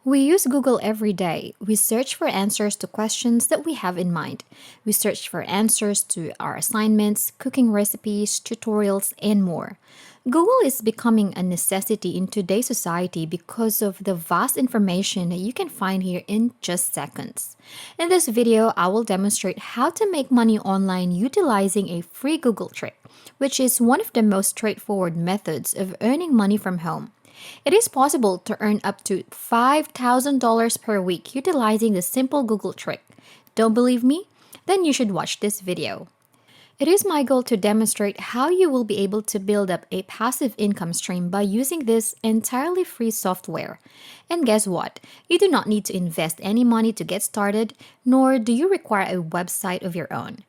We use Google every day. We search for answers to questions that we have in mind. We search for answers to our assignments, cooking recipes, tutorials, and more. Google is becoming a necessity in today's society because of the vast information that you can find here in just seconds. In this video, I will demonstrate how to make money online utilizing a free Google trick, which is one of the most straightforward methods of earning money from home. It is possible to earn up to $5,000 per week utilizing the simple Google trick. Don't believe me? Then you should watch this video. It is my goal to demonstrate how you will be able to build up a passive income stream by using this entirely free software. And guess what? You do not need to invest any money to get started, nor do you require a website of your own.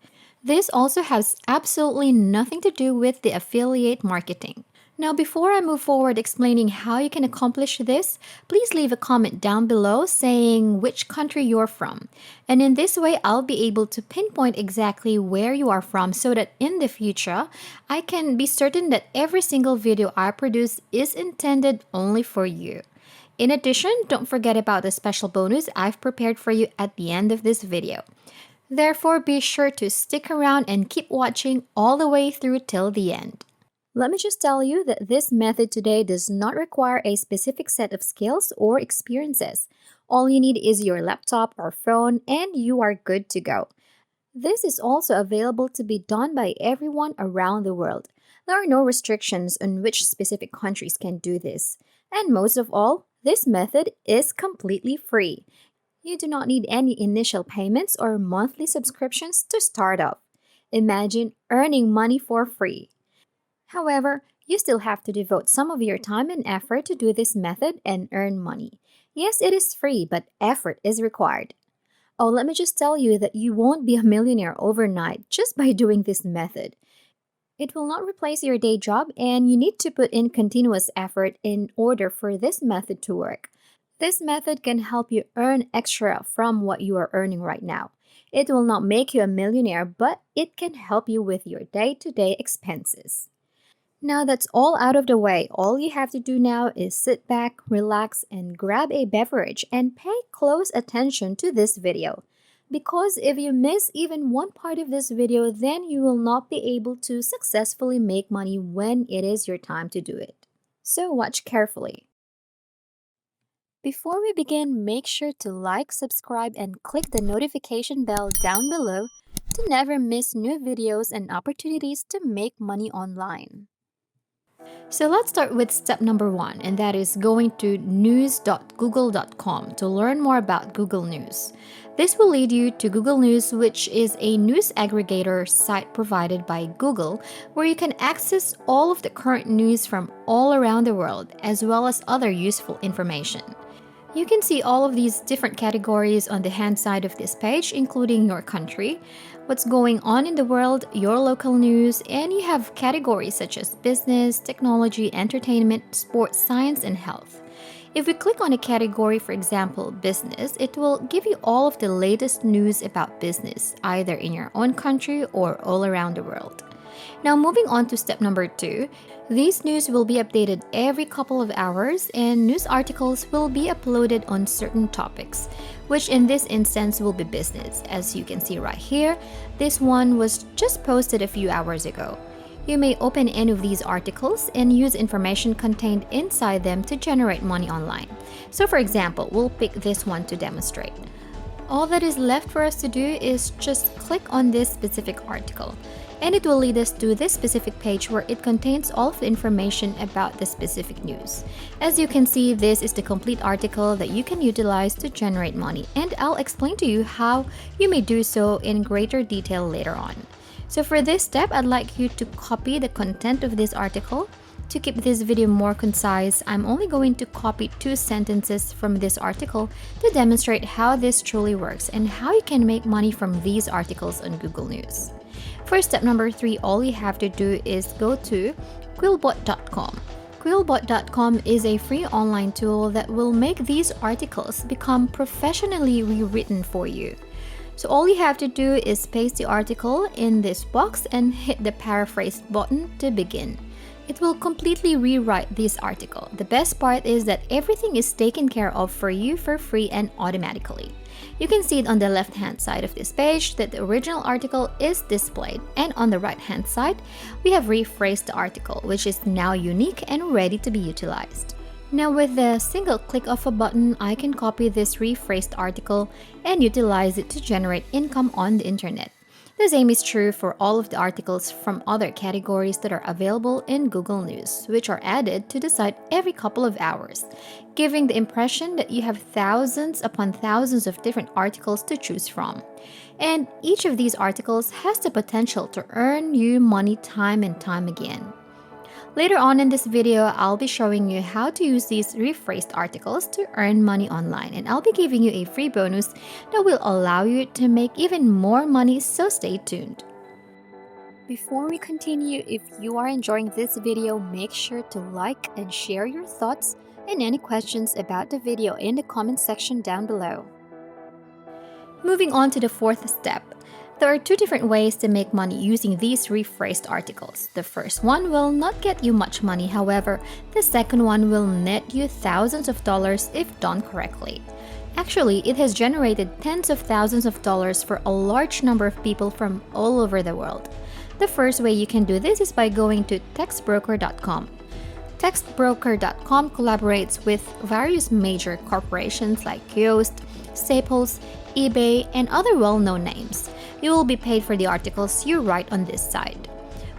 This also has absolutely nothing to do with the affiliate marketing. Now, before I move forward explaining how you can accomplish this, please leave a comment down below saying which country you're from. And in this way, I'll be able to pinpoint exactly where you are from so that in the future, I can be certain that every single video I produce is intended only for you. In addition, don't forget about the special bonus I've prepared for you at the end of this video. Therefore, be sure to stick around and keep watching all the way through till the end. Let me just tell you that this method today does not require a specific set of skills or experiences. All you need is your laptop or phone and you are good to go. This is also available to be done by everyone around the world. There are no restrictions on which specific countries can do this. And most of all, this method is completely free. You do not need any initial payments or monthly subscriptions to start off. Imagine earning money for free. However, you still have to devote some of your time and effort to do this method and earn money. Yes, it is free, but effort is required. Oh, let me just tell you that you won't be a millionaire overnight just by doing this method. It will not replace your day job, and you need to put in continuous effort in order for this method to work. This method can help you earn extra from what you are earning right now. It will not make you a millionaire, but it can help you with your day-to-day expenses. Now that's all out of the way, all you have to do now is sit back, relax, and grab a beverage and pay close attention to this video. Because if you miss even one part of this video, then you will not be able to successfully make money when it is your time to do it. So watch carefully. Before we begin, make sure to like, subscribe, and click the notification bell down below to never miss new videos and opportunities to make money online. So let's start with step number 1, and that is going to news.google.com to learn more about Google News. This will lead you to Google News, which is a news aggregator site provided by Google, where you can access all of the current news from all around the world, as well as other useful information. You can see all of these different categories on the hand side of this page, including your country, what's going on in the world, your local news, and you have categories such as business, technology, entertainment, sports, science, and health. If we click on a category, for example, business, it will give you all of the latest news about business, either in your own country or all around the world. Now moving on to step number 2, these news will be updated every couple of hours and news articles will be uploaded on certain topics, which in this instance will be business. As you can see right here, this one was just posted a few hours ago. You may open any of these articles and use information contained inside them to generate money online. So for example, we'll pick this one to demonstrate. All that is left for us to do is just click on this specific article, and it will lead us to this specific page where it contains all of the information about the specific news. As you can see, this is the complete article that you can utilize to generate money, and I'll explain to you how you may do so in greater detail later on. So for this step, I'd like you to copy the content of this article. To keep this video more concise, I'm only going to copy 2 sentences from this article to demonstrate how this truly works and how you can make money from these articles on Google News. For step number 3, all you have to do is go to quillbot.com. Quillbot.com is a free online tool that will make these articles become professionally rewritten for you. So all you have to do is paste the article in this box and hit the paraphrase button to begin. It will completely rewrite this article. The best part is that everything is taken care of for you for free and automatically. You can see it on the left-hand side of this page that the original article is displayed, and on the right-hand side, we have rephrased the article, which is now unique and ready to be utilized. Now with the single click of a button, I can copy this rephrased article and utilize it to generate income on the internet. The same is true for all of the articles from other categories that are available in Google News, which are added to the site every couple of hours, giving the impression that you have thousands upon thousands of different articles to choose from. And each of these articles has the potential to earn you money time and time again. Later on in this video, I'll be showing you how to use these rephrased articles to earn money online, and I'll be giving you a free bonus that will allow you to make even more money, so stay tuned. Before we continue, if you are enjoying this video, make sure to like and share your thoughts and any questions about the video in the comment section down below. Moving on to the fourth step. There are two different ways to make money using these rephrased articles. The first one will not get you much money, however, the second one will net you thousands of dollars if done correctly. Actually, it has generated tens of thousands of dollars for a large number of people from all over the world. The first way you can do this is by going to textbroker.com. Textbroker.com collaborates with various major corporations like Yoast, Staples, eBay, and other well-known names. You will be paid for the articles you write on this site.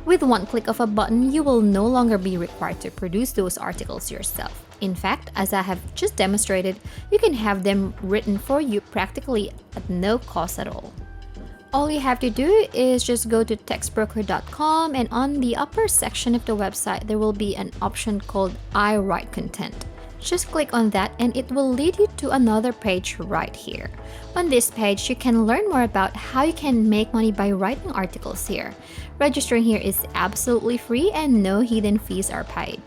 With one click of a button, you will no longer be required to produce those articles yourself. In fact, as I have just demonstrated, you can have them written for you practically at no cost at all. All you have to do is just go to textbroker.com, and on the upper section of the website, there will be an option called I Write Content. Just click on that and it will lead you to another page right here. On this page, you can learn more about how you can make money by writing articles here. Registering here is absolutely free and no hidden fees are paid.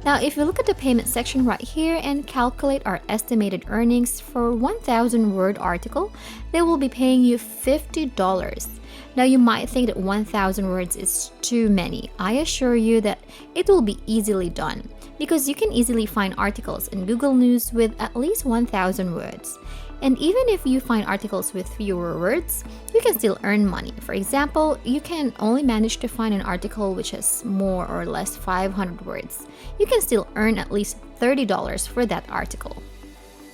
Now, if you look at the payment section right here and calculate our estimated earnings for 1,000 word article, they will be paying you $50. Now, you might think that 1,000 words is too many. I assure you that it will be easily done, because you can easily find articles in Google News with at least 1,000 words. And even if you find articles with fewer words, you can still earn money. For example, you can only manage to find an article which has more or less 500 words. You can still earn at least $30 for that article.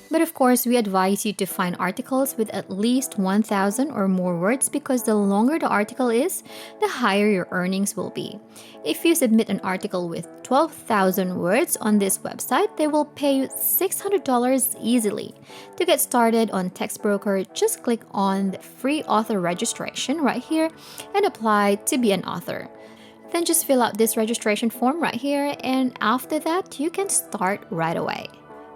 But of course, we advise you to find articles with at least 1,000 or more words, because the longer the article is, the higher your earnings will be. If you submit an article with 12,000 words on this website, they will pay you $600 easily. To get started on TextBroker, just click on the free author registration right here and apply to be an author. Then just fill out this registration form right here, and after that, you can start right away.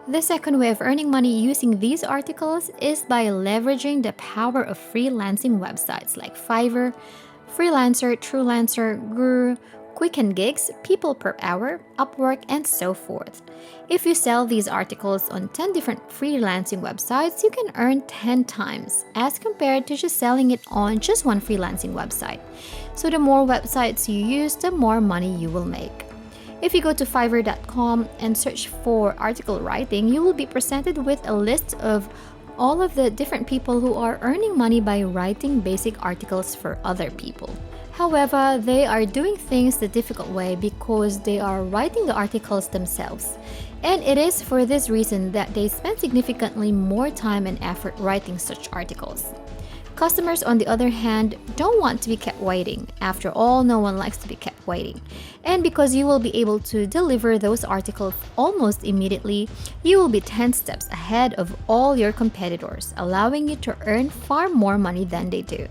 The second way of earning money using these articles is by leveraging the power of freelancing websites like Fiverr, Freelancer, TrueLancer, Guru, Quicken Gigs, People Per Hour, Upwork, and so forth. If you sell these articles on 10 different freelancing websites, you can earn 10 times as compared to just selling it on just one freelancing website. So the more websites you use, the more money you will make. If you go to Fiverr.com and search for article writing, you will be presented with a list of all of the different people who are earning money by writing basic articles for other people. However, they are doing things the difficult way because they are writing the articles themselves. And it is for this reason that they spend significantly more time and effort writing such articles. Customers, on the other hand, don't want to be kept waiting. After all, no one likes to be kept waiting. And because you will be able to deliver those articles almost immediately, you will be 10 steps ahead of all your competitors, allowing you to earn far more money than they do.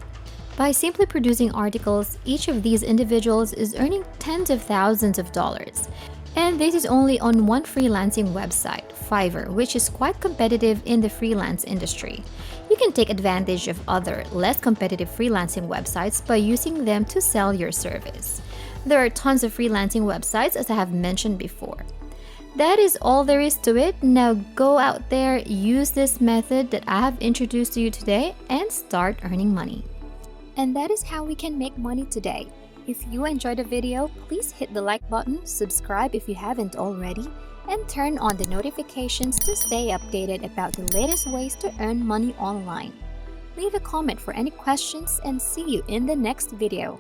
By simply producing articles, each of these individuals is earning tens of thousands of dollars. And this is only on one freelancing website, Fiverr, which is quite competitive in the freelance industry. You can take advantage of other, less competitive freelancing websites by using them to sell your service. There are tons of freelancing websites, as I have mentioned before. That is all there is to it. Now go out there, use this method that I have introduced to you today, and start earning money. And that is how we can make money today. If you enjoyed the video, please hit the like button, subscribe if you haven't already, and turn on the notifications to stay updated about the latest ways to earn money online. Leave a comment for any questions and see you in the next video.